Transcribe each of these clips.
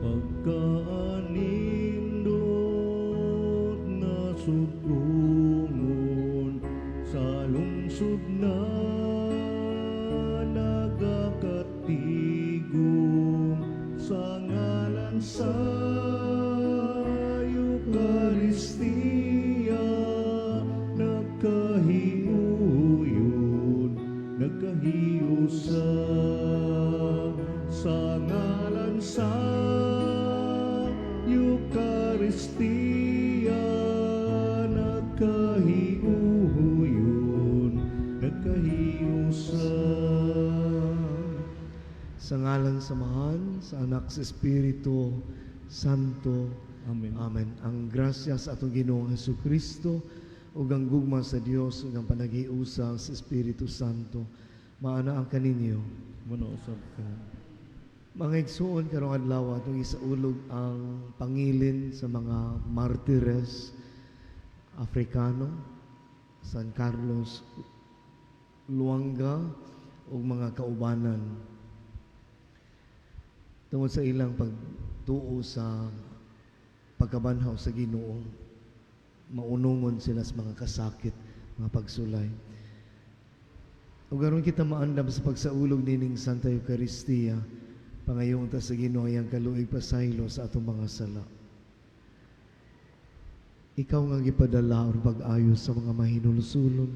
pagkaanindot na sugungon sa lungsod na nagakatigom sa ngalan sa Eucharistia nagkahiusa sa ngalan sa Eucharistia nagkahiusa sa ngalan samahan sa anak sa Espiritu Santo. Amen. Amen. Ang grasya sa atong Ginoong Hesukristo ug ang gugma sa Dios ug ang panagiusa sa Espiritu Santo maana ang kaninyo. Manausab ka. Mga igsuon karong adlaw atong isaulog ang pangilin sa mga martires Africano, San Carlos, Luanga ug mga kaubanan tungod sa ilang pagtuo sa pagkabanhaw sa Ginoo. Maunungon sila sa mga kasakit, mga pagsulay. Ug aron kita maandam sa pagsaulog nining Santa Eucharistia, pangayoon ta sa Ginoo yang kaluig pasaylo sa atong mga sala. Ikaw nga gipadala aron pag-ayo sa mga mahinulsulon,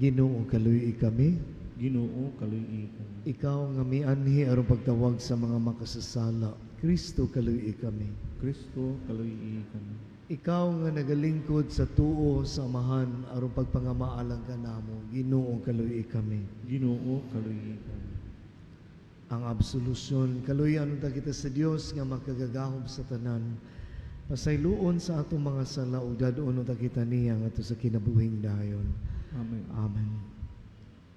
Ginoo kaluig kami. Ginoo kaluig kami. Ikaw nga mianhi aron pagtawag sa mga makasasala, Kristo kaluig kami. Kristo kaluig kami. Ikaw nga nagalingkod sa tuo sa amahan aron pagpangamaalang kanamo, Ginoo kaluig kami. Ginoo kaluig kami. Ang absolusyon kaluyan ta kita sa Dios nga makagagahom sa tanan. Pasayloon sa atong mga sala ug dadon ta kita niya ngadto sa kinabuhing dayon. Amen. Amen.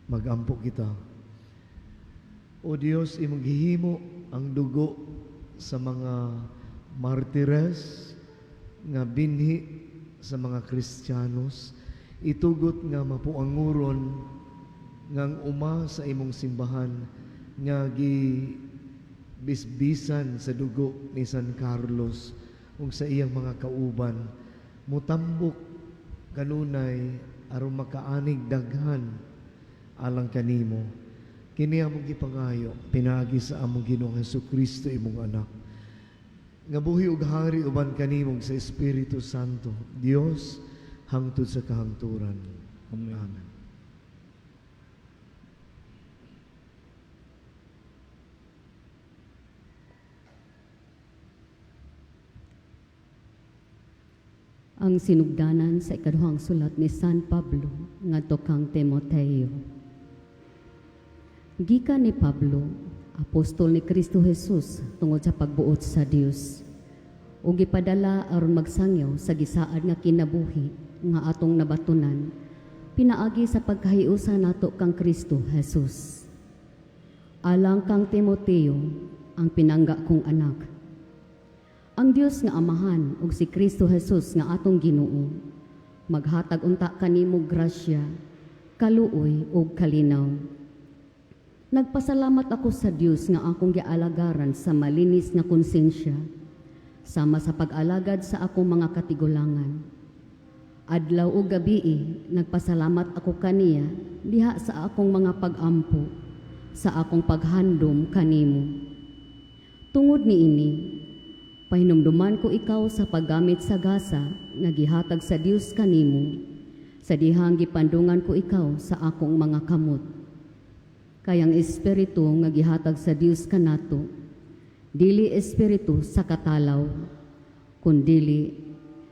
Magampo kita. O Dios, imong gihimo ang dugo sa mga martires nga binhi sa mga Kristiyanos, itugot nga mapuanguron ngang uma sa imong simbahan nga gibisbisan sa dugo ni San Carlos ug sa iyang mga kauban, mutambok kanunay aron makaanig daghan alang kanimo. Kini among gipangayo pinaagi sa among Ginoong Hesukristo imong anak. Nga buhi ug hari uban kanimong sa Espiritu Santo, Dios hangtod sa kahangturan. Amen. Amen. Ang sinugdanan sa ikaduhang sulat ni San Pablo ngadto kang Timoteo. Gikan ni Pablo, apostol ni Kristo Jesus tungod sa pagbuot sa Dios, ug gipadala aron magsangyaw sa gisaad nga kinabuhi nga atong nabatunan pinaagi sa pagkahiusa nato kang Kristo Jesus. Alang kang Timoteo, ang pinangga kong anak. Ang Dios nga Amahan ug si Kristo Jesus nga atong Ginoo maghatag unta kanimo grasya, kaluoy ug kalinaw. Nagpasalamat ako sa Dios nga akong gialagaran sa malinis nga konsensya sama sa pag-alagad sa akong mga katigulangan. Adlaw ug gabii nagpasalamat ako kaniya diha sa akong mga pag-ampo, sa akong paghandom kanimo. Tungod niini, pahinumduman ko ikaw sa paggamit sa gasa nga gihatag sa Dios kanimo, sa dihang gipandungan ko ikaw sa akong mga kamot. Kayang espiritu nga gihatag sa Dios kanato, dili espiritu sa katalaw, kundili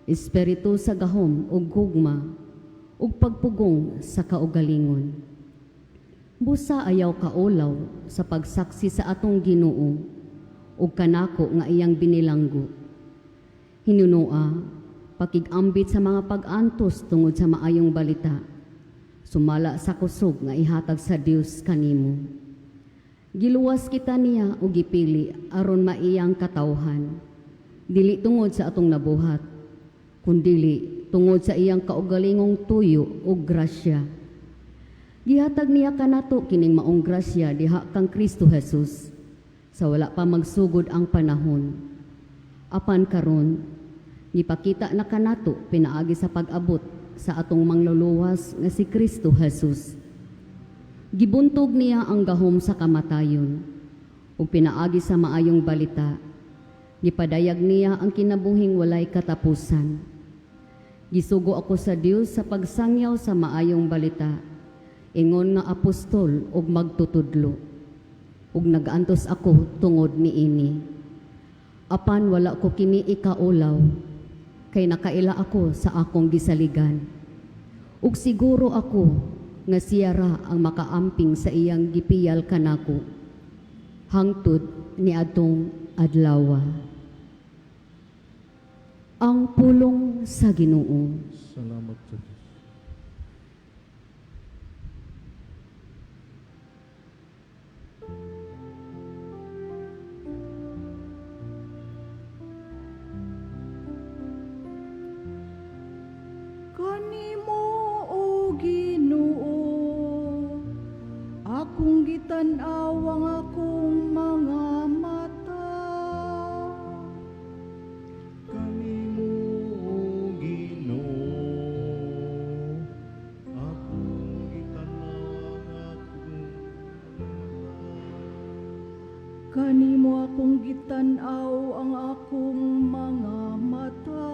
espiritu sa gahom ug gugma ug pagpugong sa kaugalingon. Busa ayaw kaulaw sa pagsaksi sa atong Ginoo ug kanako nga iyang binilanggo. Hinunoa, pakigambit sa mga pag-antos tungod sa maayong balita, sumala sa kusog nga ihatag sa Dios kanimo. Giluwas kita niya ug gipili aron maiyang katawhan, dili tungod sa atong nabuhat, kundili tungod sa iyang kaugalingong tuyo ug grasya. Gihatag niya kanato kining maong grasya diha kang Kristo Jesus, sa wala pa magsugod ang panahon, Apan karon, gipakita na kanato pinaagi sa pag-abot sa atong mangluluwas nga si Kristo Jesus. Gibuntog niya ang gahom sa kamatayon ug pinaagi sa maayong balita. Gipadayag niya ang kinabuhing walay katapusan. Gisugo ako sa Dios sa pagsangyaw sa maayong balita, ingon nga apostol ug magtutudlo. Ug nagantos ako tungod niini. Apan wala ko kini ikaulaw, kay nakaila ako sa akong gisaligan. Ug siguro ako nga siya ra ang makaamping sa iyang gipiyal kanako, hangtod ni adtong adlaw. Ang pulong sa Ginoo. Salamat sa Diyos. Kanimo o Ginoo, akong gitan-aw ang akong mga mata. Kanimo, O Ginoo, akong itanaw ang Kanimo akong gitan-aw ang akong mga mata.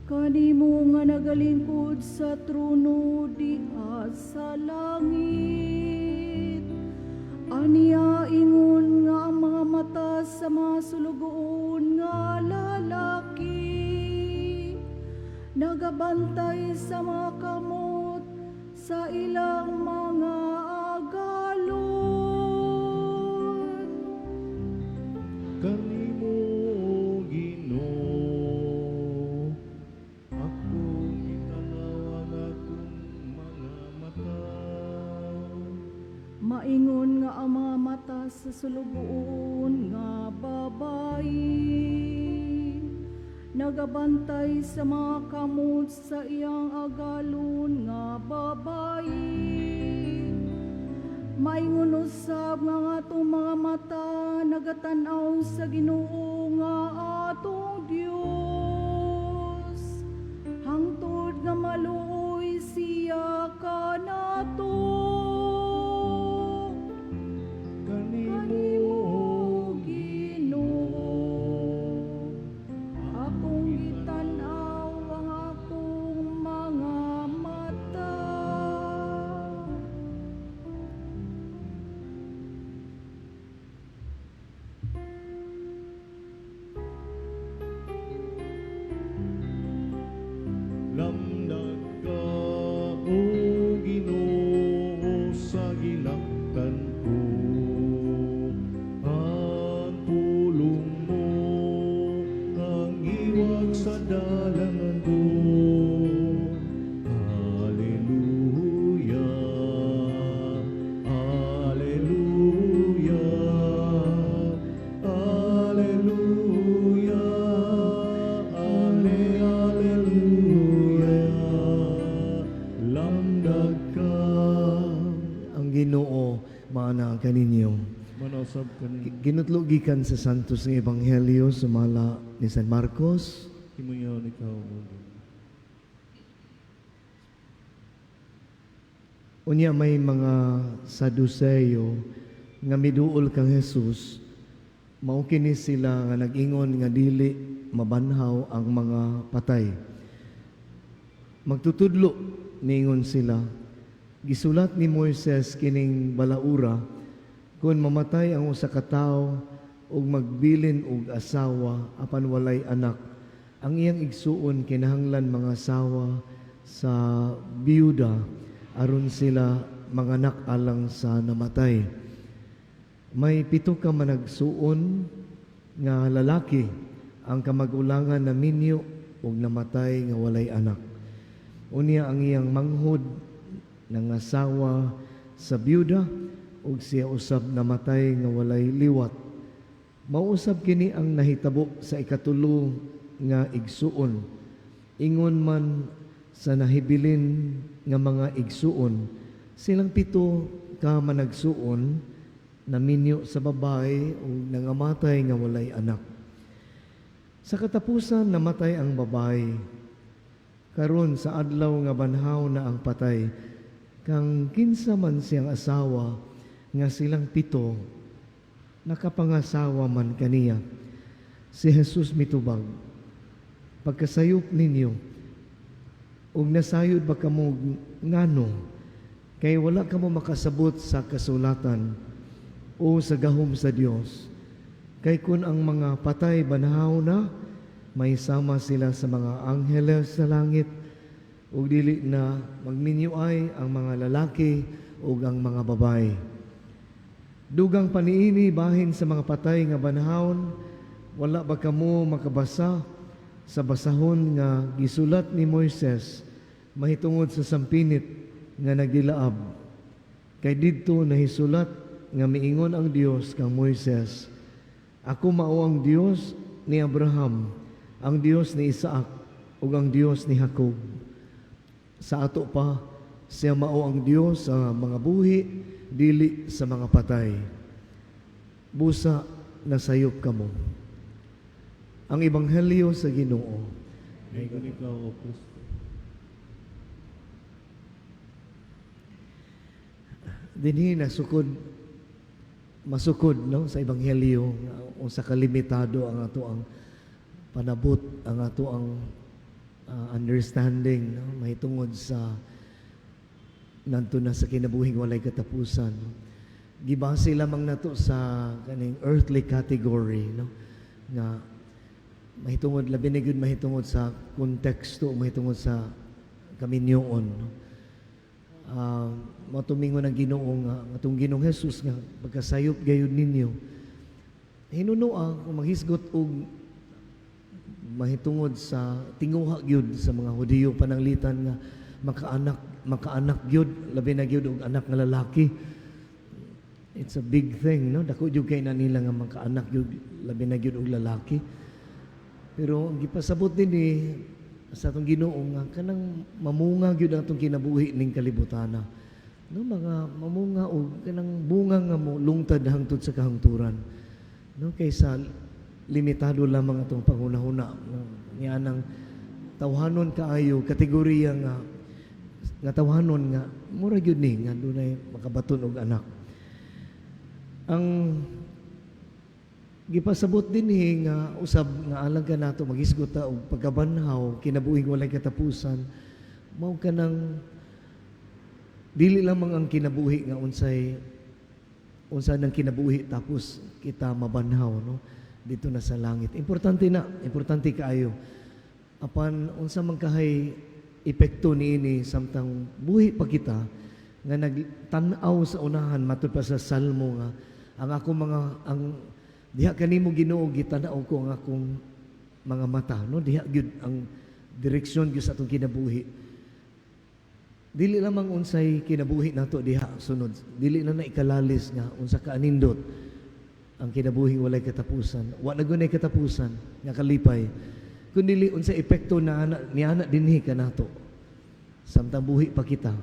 Kanimo nga nagalingkod sa trono diha sa langit. Aniya ingon nga ang mga mata sa mga sulugoon nga lalaki, nagabantay sa mga kamot sa ilang mga agalon. Kanimo, O Ginoo, akong itanaw ang akong mga mata. Maingon nga ang mga mata sa sulugoon nga babayi, nagabantay sa mga kamot sa iyang agalon nga babayi. Maingon usab nga atong mga mata nagatanaw sa Ginoo nga atong Dios, hangtod nga maluoy siya kanato. Kanimo, O Ginoo, akong gitanaw ang akong mga mata. Lamdag ka, O Ginoo, sa gilaktan ko. Ang pulong mo, ang iwag sa dalangan ko. Hallelujah, Hallelujah, Hallelujah, Hallelujah. Lamdag ka. Ang Ginoo maana kaninyo. Manasab ka ni Ginutlogikan sa Santos ng Ebanghelyo sumala ni San Marcos. Himuyaw ni Kao Mundo. Unya may mga Saduseyo nga miduol kang Jesus, mao kini sila nga nag-ingon nga dili mabanhaw ang mga patay. Magtutudlo ningon sila, gisulat ni Moises kining balaura, kung mamatay ang usa ka tawo ug magbilin og asawa apan walay anak, ang iyang igsuon kinahanglan mga asawa sa biyuda aron sila manganak alang sa namatay. May 7 ka managsuon nga lalaki ang kamag-ulangan na minyo ug namatay nga walay anak. Unya ang iyang manghod ng asawa sa biyuda ug siya usab namatay nga walay liwat. Mausab kini ang nahitabo sa ikatulo nga igsuon. Ingon man sa nahibilin nga mga igsuon, silang 7 ka managsuon naminyo sa babae o nangamatay nga walay anak. Sa katapusan namatay ang babae. Karon sa adlaw nga banhaw na ang patay, kang kinsa man siyang asawa nga silang pito, nakapangasawa man kaniya. Si Jesus mitubag, pagkasayop ninyo, ug nasayod ba kamo ngano, kay wala kamo makasabot sa kasulatan o sa gahom sa Dios. Kay kun ang mga patay banhaw na, may sama sila sa mga angheles sa langit, ug dili na magminyuay ang mga lalaki ug ang mga babae. Dugang paniini bahin sa mga patay nga banhawon, wala ba kamo makabasa sa basahon nga gisulat ni Moises mahitungod sa sampinit nga nagdilaab. Kay didto nahisulat nga miingon ang Dios kang Moises, ako mao ang Dios ni Abraham, ang Dios ni Isaac, ug ang Dios ni Jacob. Sa ato pa, siya mao ang Dios sa mga buhi, dili sa mga patay. Busa nasayop kamo. Ang Ebanghelyo sa Ginoo. Ingon ikaw, O Kristo. Dinhi masukod no sa Ebanghelyo unsa kalimitado ang ato ang panabot, ang ato ang understanding no mahitungod sa nanto na sa kinabuhing walay katapusan. Gibase lamang nato sa kaning earthly category no nga mahitungod labi na gyud mahitungod sa konteksto, mahitungod sa kaminyoon no. Matumingon ang Ginoo nga atong Ginoong Hesus nga pagkasayop gayud ninyo hinunoa kung maghisgot og mahitungod sa tinguha gyud sa mga Hudiyo pananglitan nga makaanak gyud labi na gyud og anak nga lalaki. It's a big thing no, dako gyud kay na nila nga makaanak gyud labi na gyud og lalaki. Pero ang gipasabot dinhi sa atong Ginoo nga kanang mamunga gyud ang atong kinabuhi ning kalibutana. No, mga mamunga og kanang bunga nga mo lungtad hangtod sa kahangturan. No, kaysa limitado lamang atong panghunahuna no, nga nang tawhanon kaayo kategorya nga tawhanon nga mura gyud ni nga dunay makabaton og anak. Ang gipasabot dinhi nga usab nga alang ka nato maghisgot ta og pagkabanhaw kinabuhing walay katapusan mao kanang dili lamang ang kinabuhi nga unsa nang kinabuhi tapos kita mabanhaw no dito na sa langit. Importante kaayo apan unsa man kahay epekto niini samtang buhi pa kita nga nagtan-aw sa unahan matud pa sa salmo nga ang diha kanimo Ginoo gitanaw ko ang akong mga mata no diha gyud ang direksyon gyud sa atong kinabuhi. Dili lamang unsay kinabuhi nato diha sunod, dili na naikalalis nga unsa ka anindot ang kinabuhi walay katapusan. Wa na gunay katapusan nga kalipay. Kundi unsay epekto na niana dinhi kanato samtang buhi pa kita.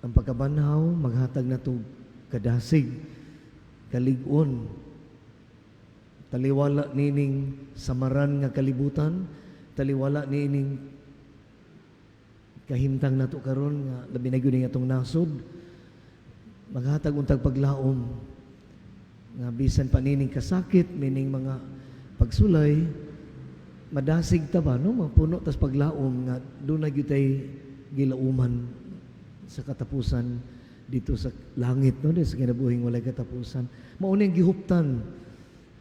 Ang pagkabanhaw maghatag nato kadasig, kalig-on, taliwala nining samaran nga kalibutan, taliwala nining kahimtang nato karon nga labi na gyud atong nasod, maghatag untag paglaom nga bisan pa nining kasakit, nining mga pagsulay, madasig ta ba no mapuno tas paglaom nga dunay gyud tay gilauman sa katapusan dito sa langit no sa kinabuhing walay katapusan. Mao ning gihuptan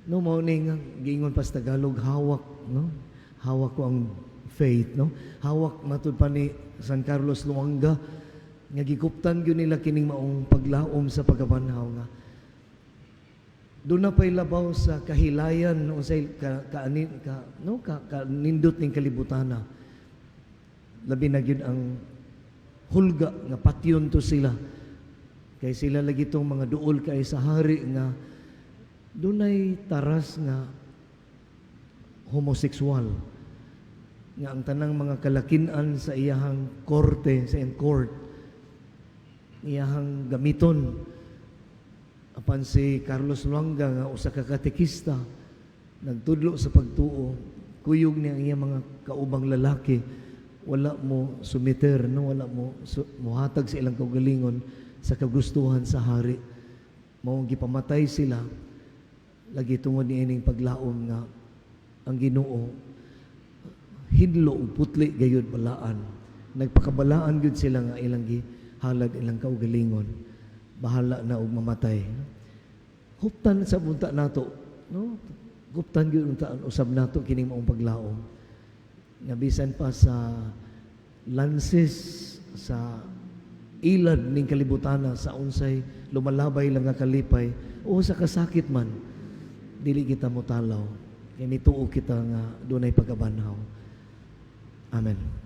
no, mao ning giingon pas Tagalog hawak no, hawak ko ang faith no, hawak matud pa ni San Carlos Luanga nga giguptan gyud nila kining maong paglaom sa pagkabanhaw nga doon na pa'y labaw sa kahilayan no say kanindot ning kalibutana labi na gyud ang hulga nga patyon to sila. Kay sila lagi itong mga duol kay sa hari nga dunay taras nga homosexual. Nga ang tanang mga kalakinan sa iyahang korte, sa iyang court, iyahang gamiton Apan si Carlos Luanga nga usa ka katekista nagtudlo sa pagtuo, kuyog niya ang iyang mga kaubang lalaki, wala mo sumiter, no, wala mo muhatag sa ilang kaugalingon sa kagustuhan sa hari. Mao gipamatay sila lagi tungod niining paglaom nga ang Ginoo hidlo ug putli gayud balaan. Nagpakabalaan gud sila nga ilang gihalad ilang kaugalingon. Bahala na og mamatay. Huptan sa bunta nato, no? Huptan gyud unta usab nato kining maong paglaom. Nga bisan pa sa lances sa ilad ning kalibutana sa unsay lumalabay lang nga kalipay o sa kasakit man dili kita motalaw. Kay nituo kita nga dunay pagkabanhaw. Amen.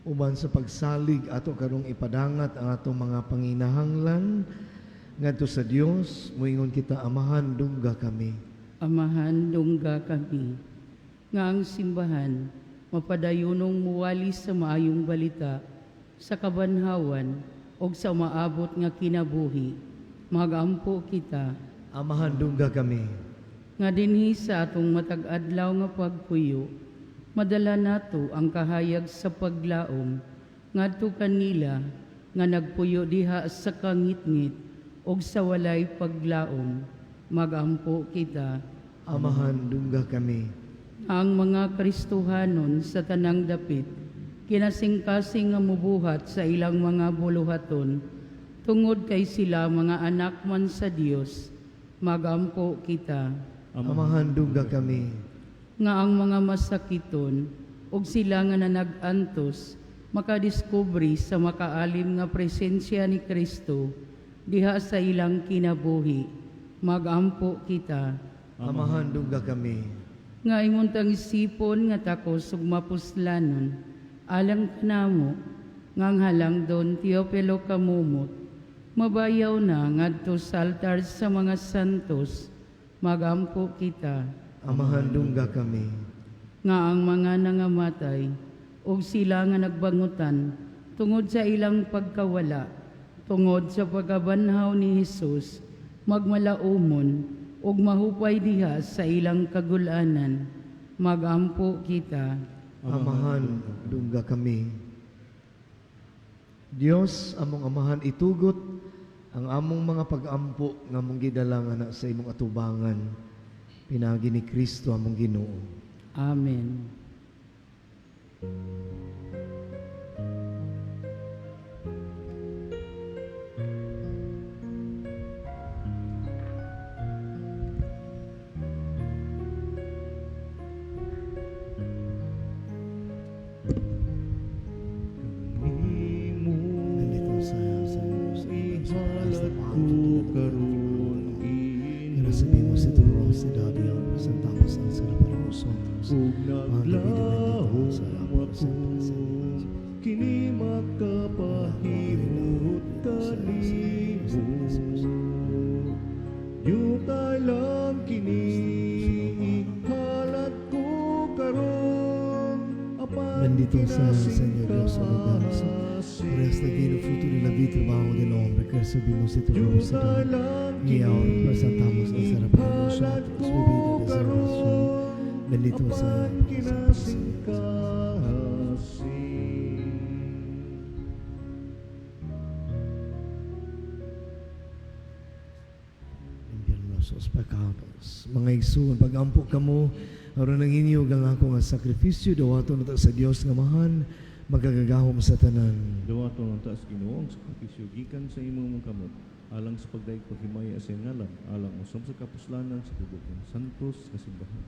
Uban sa pagsalig ato karong ipadangat ang atong mga panginahanglan ngadto sa Dios, moingon kita, Amahan, dungga kami. Amahan, dungga kami, nga ang simbahan mapadayunong muwali sa maayong balita, sa kabanhawan o sa maabot nga kinabuhi. Magampo kita. Amahan, dungga kami. Nga dinhi sa atong matag-adlaw nga pagpuyo, madala nato ang kahayag sa paglaom, ngadto kanila nga nagpuyo diha sa kangitngit og sa walay paglaom. Magampo kita. Amahan, dungga kami. Ang mga Kristohanon sa tanang dapit, kinasing-kasing nga mubuhat sa ilang mga buluhaton, tungod kay sila mga anak man sa Dios. Magampo kita. Amahan, dungga kami. Nga ang mga masakiton ug sila nga nanag-antos makadiskubre sa makaalim nga presensya ni Kristo diha sa ilang kinabuhi. Magampo kita. Amahan, dungga kami. Nga imuntang isipon nga takos ug mapuslanon alang kanamo ngang halang don Teopilo kamumot mabayaw na ngadto sa altar sa mga santos. Magampo kita. Amahan, dungga kami. Nga ang mga nangamatay ug sila nga nagbangutan tungod sa ilang pagkawala, tungod sa pagkabanhaw ni Hesus, magmalaumon ug mahupay diha sa ilang kagulanan. Magampo kita. Amahan, dungga kami. Dios, among amahan, itugot ang among mga pag-ampo nga mong gidalangan na sa imong atubangan. Pinagi ni Kristo among Ginoo. Amen. Nandito sa Diyos. Ihalad ko karon Pero sabihin mo si Tulong si Daddy ang presentamos ang sarap ng uson. ug naglahom ako kini makapahimot kanimo yutay lang kini ihalad ko karon apan Bendito sea el Señor Dios de los cielos, por este divino fruto de la vida y trabajo del hombre que recibimos y Tulong si Daddy. Y ahora presentamos ang sarap ng nosotros, bebida de salvación. Bendito sea el Señor. Limpian nuestros pecados. Mga igsoon, pag-ampo kamo, aron ang inyo ang ako nga sakripisyo, dawato na sa Dios nga mahan, magagagahom sa tanan. Dawato ng taas Ginoo ang sakripisyo gikan sa imong mga kamot alang sa pagdaig paghimaya sa ngalan alang usab sa kapuslanan sa kabukang santos kasimbahan.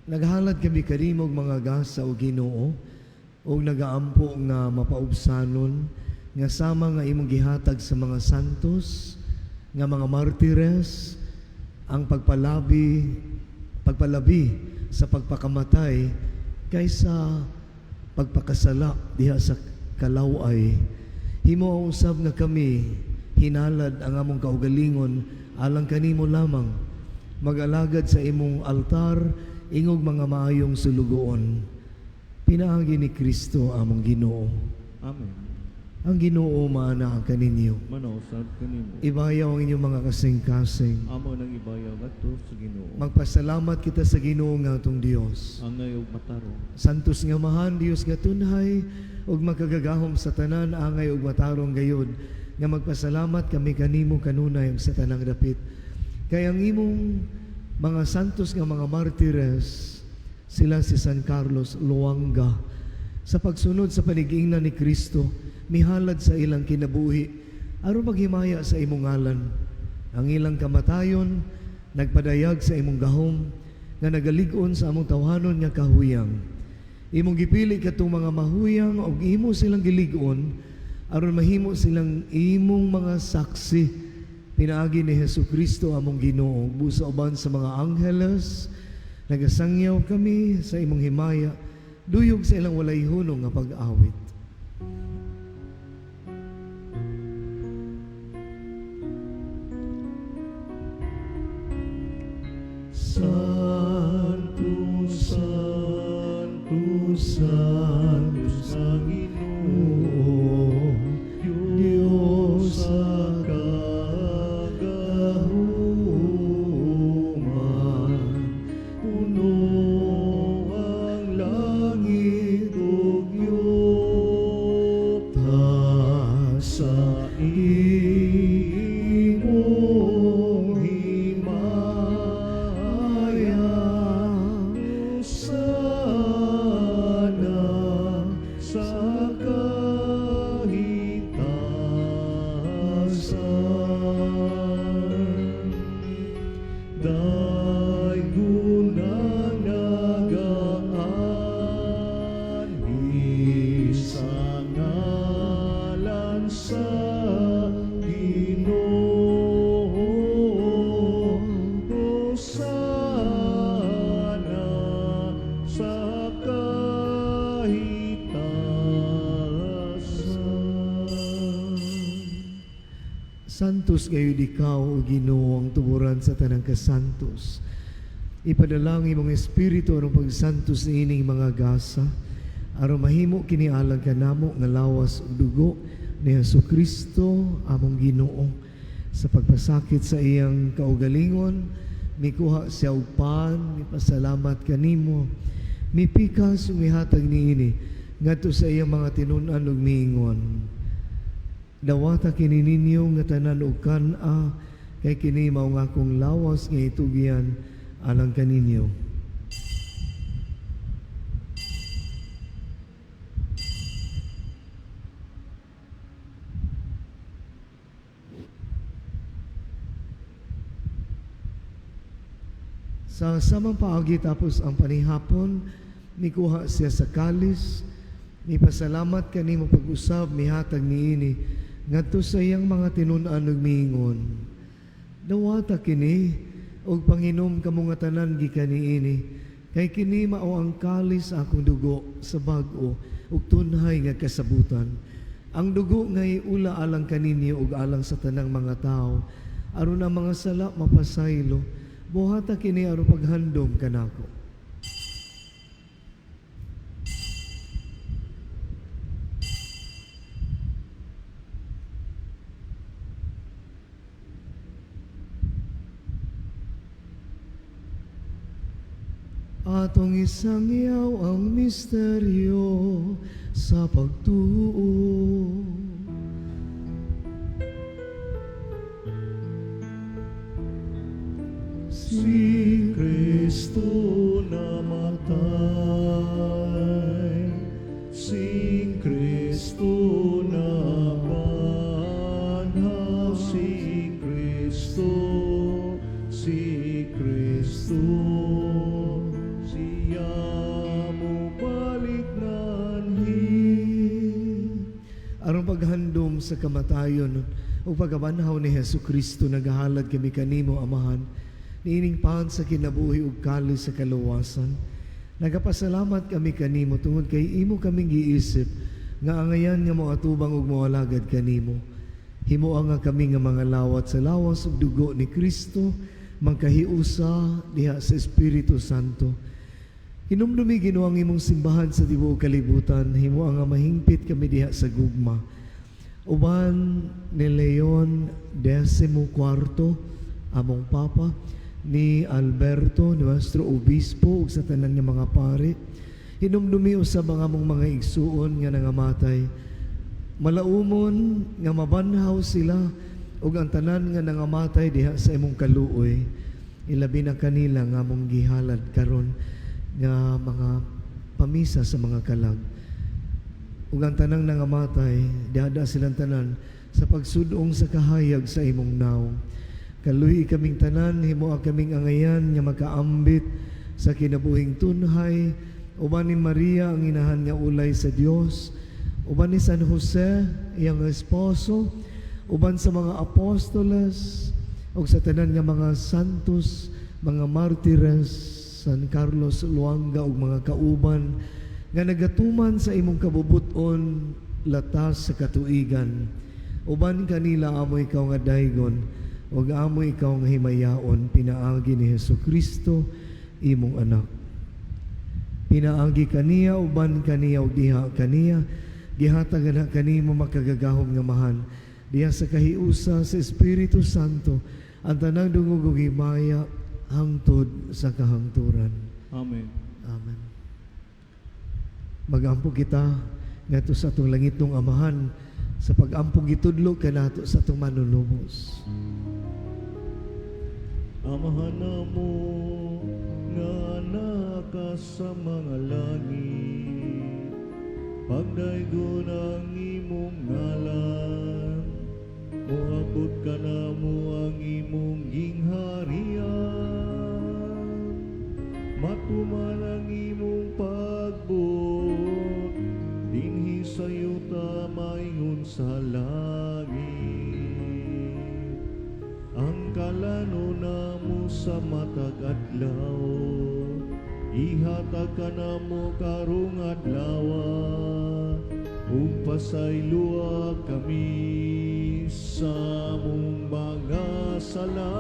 Naghalad kami karimog mga gasa o Ginoo o nagaampo nga mapaubsanon nga sama nga imong gihatag sa mga santos nga mga martires ang pagpalabi sa pagpakamatay kaysa pagpakasala diha sa kalaway. Himo ang usab nga kami hinalad ang among kaugalingon alang kanimo lamang, mag-alagad sa imong altar ingog mga maayong sulugoon. Pinaagi ni Kristo among Ginoo. Amen. Ang Ginoo maana kaninyo. Manausab kanimo. Ibayaw ang inyong mga kasing-kasing. Amo nang ibayaw ngadto sa Ginoo. Magpasalamat kita sa Ginoo nga atong Dios. Angay ug matarong. Santos nga mahan Dios nga tunhay ug makagagahom sa tanan, angay ug matarong gayud nga magpasalamat kami kanimo kanunay ug sa tanang dapit. Kay ang imong mga santos nga mga martires, sila si San Carlos Luanga, sa pagsunod sa panigingnan ni Kristo, mihalad sa ilang kinabuhi aron maghimaya sa imong ngalan. Ang ilang kamatayon nagpadayag sa imong gahom nga nagalig-on sa among tawhanon nga kahuyang. Imong gipili katong mga mahuyang og imo silang gilig-on aron mahimo silang imong mga saksi pinaagi ni Hesukristo among Ginoo. Busa uban sa mga angheles nagasangyaw kami sa imong himaya, duyog sa ilang walay hunong nga pag-awit. Santo, Santo, Santo sa Ginoo, Diyos sa kagahuman, puno ang langit ug yuta sa imong himaya, sana sa kahitasan. Daygon ang nagaan sa ngalan sa Ginoo, sana sa kahitasan. Santos gayud ikaw, O Ginoo, ang tuburan sa tanang kasantos. Ipadalangin mong Espiritu aron pagsantos niining mga gasa, aron mahimo kini alang kanamo nga lawas ug dugo ni Hesukristo among Ginoo. Sa pagpasakit sa iyang kaugalingon, mikuha siya og pan, mipasalamat kanimo, mipikas ug mihatag niini ngadto sa iyang mga tinun-an ug miingon. Dawata kini ninyo nga tanan og kan-a, kay kini mao nga akong lawas nga itugyan alang kaninyo. Sa samang paagi tapos ang panihapon, mikuha siya sa kalis, mipasalamat kanimo pag-usab, mihatag niini ngadto sa iyang mga tinun-an ug miingon. Dawata kini og panginom kamo nga tanan gikan niini, kay kini mao ang kalis sa akong dugo sa bag-o ug tunhay nga kasabutan. Ang dugo nga iula alang kaninyo ug alang sa tanang mga tao, aron ang mga sala mapasaylo. Buhata kini aron paghandom kanako. Atong isangyaw ang misteryo sa pagtuo. Si Kristo namatay, si Kristo nabanhaw, si Kristo, si Kristo. Aron paghandom sa kamatayon o pagabanhaw ni Hesukristo, nagahalad kami kanimo, Amahan, niining pahan sa kinabuhi ug kalis sa kaluwasan. Nagapasalamat kami kanimo tungod kay imo kaming giisip nga angayan nga mo atubang ug moalagad kanimo. Himua nga kami nga mga lawat sa lawas ug dugo ni Kristo mangkahiusa diha sa Espiritu Santo. Hinumdumi Ginoo ang imong simbahan sa tibuok kalibutan. Himua nga mahingpit kami diha sa gugma. Uban ni Leon XIV, among Papa, ni Alberto, nuestro obispo, ug sa tanan nga mga pare, hinumdumi sa mga igsuon nga nangamatay. Malaumon nga mabanhaw sila ug ang tanan nga nangamatay diha sa imong kaluoy. Ilabi na kanila nga among gihalad karon nga mga pamisa sa mga kalag. Ug ang tanang nangamatay, dada silang tanan sa pagsudong sa kahayag sa imong naong. Kaluhi kaming tanan, himoa kaming angayan nga makaambit sa kinabuhing tunhay, uban ni Maria ang inahan nga ulay sa Dios, uban ni San Jose, iyang esposo, uban sa mga apostoles, ug sa tanan nga mga santos, mga martires, San Carlos Luanga ug mga kauban nga nagatuman sa imong kabubuton latas sa katuigan. Uban kanila amo ikaw nga daygon, ug amo ikaw nga himayaon, pinaagi ni Hesukristo imong anak. Pinaagi kaniya, uban kaniya ug diha kaniya, gihatag na kanimo makagagahom nga mahan diha sa kahiusa sa Espiritu Santo, ang tanang dungog ug himaya hangtod sa kahangturan. Amen. Amen. Magampo kita ngadto sa atong langitong Amahan sa pag-ampong gitudlo kanato sa atong manunubos. Amahan namo nga naka sa mga langit, pagdaygon ang imong ngalan, moabot ka namo ang imong gingharian, matuman ang imong pagbuot, dinhi sa yuta maingon sa langit. Ang kalano namo sa matag adlaw, ihatag ka namo karong adlaw, ug pasayloa kami sa among mga sala.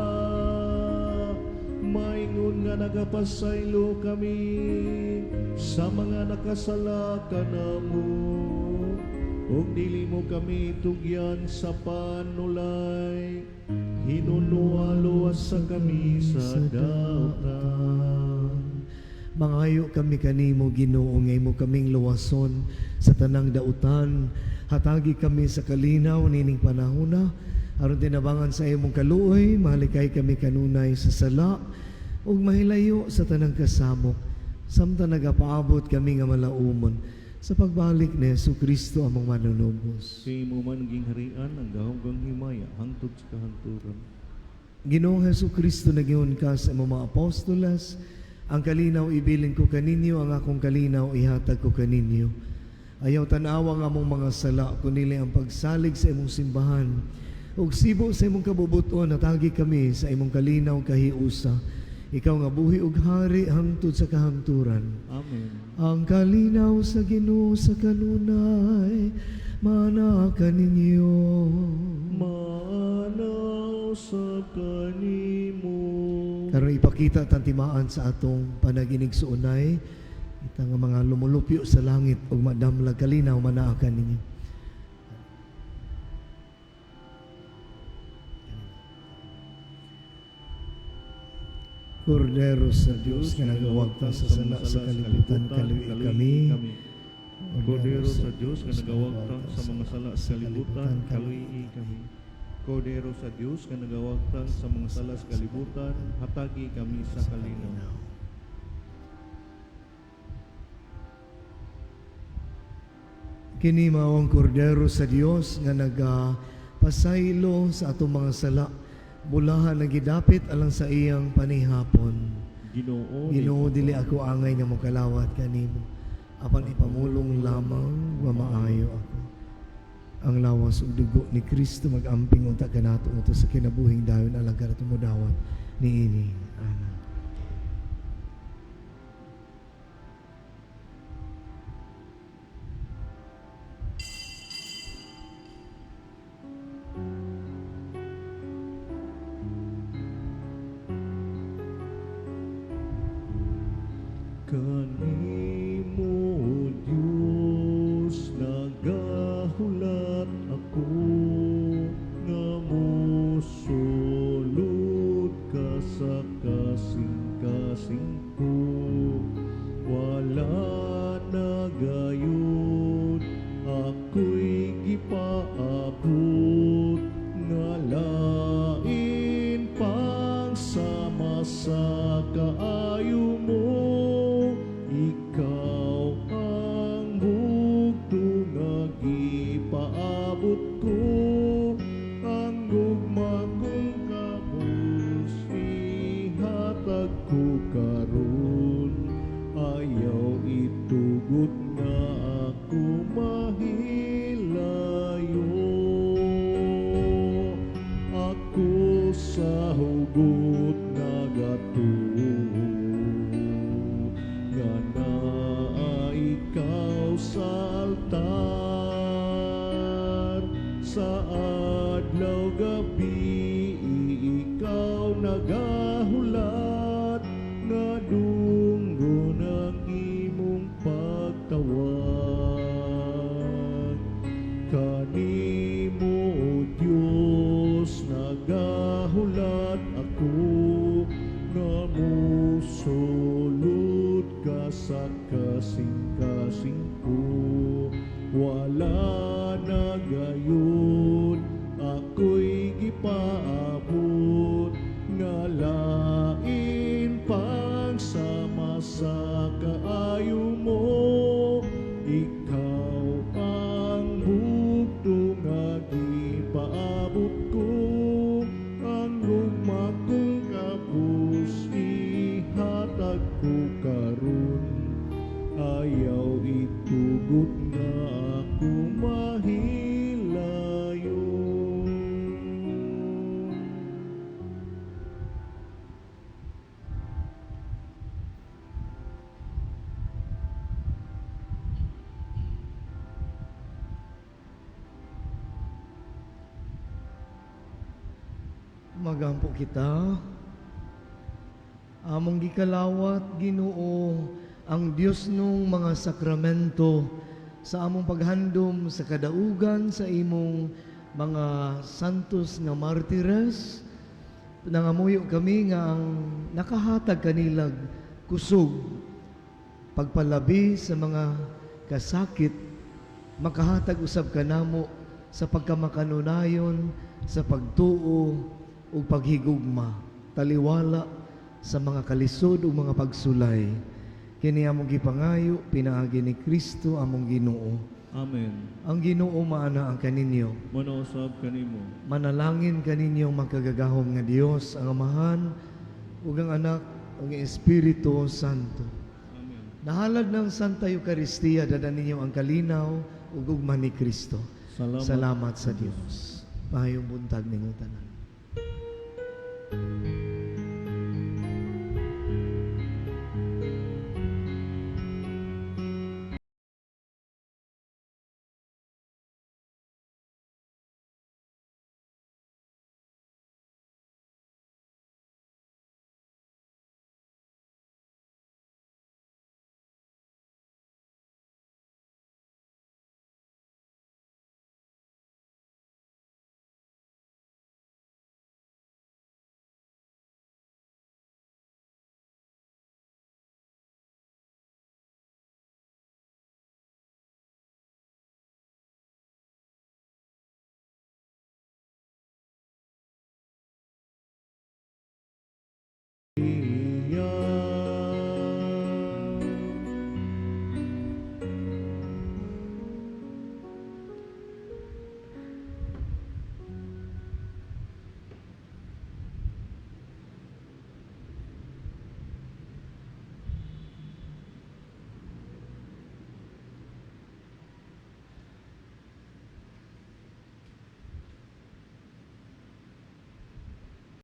Maingon nga nagapasaylo kami sa mga nakasala kanamo, ug dili mo kami tugyan sa panulay, hinunualuwas sa kami sa dautan. Mangayo kami kanimo Ginoo, ngay mo kaming luwason sa tanang dautan. Hatagi kami sa kalinaw nining panahona, aron tinabangan sa imong kaluoy, mahalikay kami kanunay sa sala, ug mahilayo sa tanang kasamok, samtang nagapaabot kami nga malaumon sa pagbalik ni Hesukristo among manunubos. Sa imo man gingharian ang gahonggang himaya hangtod sa kahangturan. Ginoong Hesukristo, nagiyon ka sa imong mga apostoles, ang kalinaw ibilin ko kaninyo, ang akong kalinaw ihatag ko kaninyo. Ayaw tanawa nga among mga sala, kunili ang pagsalig sa imong simbahan, ug sibo sa imong kabubuton, natagi kami sa imong kalinaw kahiusa. Ikaw nga buhi ug hari hangtod sa kahangturan. Amen. Ang kalinaw sa Ginoo sa kanunay, mana kaninyo. Manaw sa kanimo. Karon ipakita tantimaan sa atong panaginig sa unay, ita nga mga lumulupyo sa langit ug madamlag kalinaw manaa kaninyo. Kordero sa Dios nga nagawagta sa sala sa kalibutan, kaluwi kami. Kordero sa Dios nga nagawagtang sa mga sala sa kalibutan, kaluwi kami. Kordero sa Dios nga nagawagtang sa mga sala sa kalibutan, hatagi kami sa kalinaw. Kini mao ang kordero sa Dios nga nagapasaylo sa atong mga sala, bulahan na gidapit alang sa iyang panihapon. Ginoo, dili ako angay nga mokalawat kanimo, apan ipamulong lamang nga maayo ako. Ang lawas ug dugo ni Kristo mag-amping unta kanato sa kinabuhing dayon alang kanato modawat niini. Amen. Kanimo, Diyos, nagahulat ako, nga mosulod ka sa kasing-kasing ko. Wala na gayon, ako'y gipaabot, nga lain pang sama sa kaayo mo. Ikaw ang bugto nga gipaabot ko, ang gugma kong kabus ihatag ko karon. Ayaw itugot nga ako mahilayo, ako sa hugot nagatuo, nga naa ikaw sa altar. Sa adlaw gabi ikaw nagahulat, nga dunggo ng imong pagtawag. Kanimo, O Diyos, nagahulat ako, nga mosulod ka sa kasing-kasing ko. Wala na gayon, ako'y gipaabot, nga lain pang sama sa kaayo mo. Ikaw ang bugto nga gipaabot ko, ang gugma kong kapus ihatag ko karon. Ayaw itugot nga ako mahilayo. Magampo kita. Among gikalawat, Ginoo, ang Dios nung mga sakramento sa among paghandom sa kadaugan sa imong mga santos nga martires. Nangamuyo kami nga ang nakahatag kanilag kusog, pagpalabi sa mga kasakit, makahatag usab kanamo sa pagkamakanunayon, sa pagtuo ug paghigugma, taliwala sa mga kalisod ug mga pagsulay. Kini among gipangayo pinaagi ni Kristo among Ginoo. Amen. Ang Ginoo maana ang kaninyo. Manausab kanimo. Manalangin kaninyong magkagagahom nga Dios ang Amahan ug ang Anak ug ang Espiritu Santo. Amen. Nahalad ng Santa Eucharistia dada ninyo ang kalinaw ug ugma ni Kristo. Salamat sa Dios. Mahayong buntag ninyo tanan.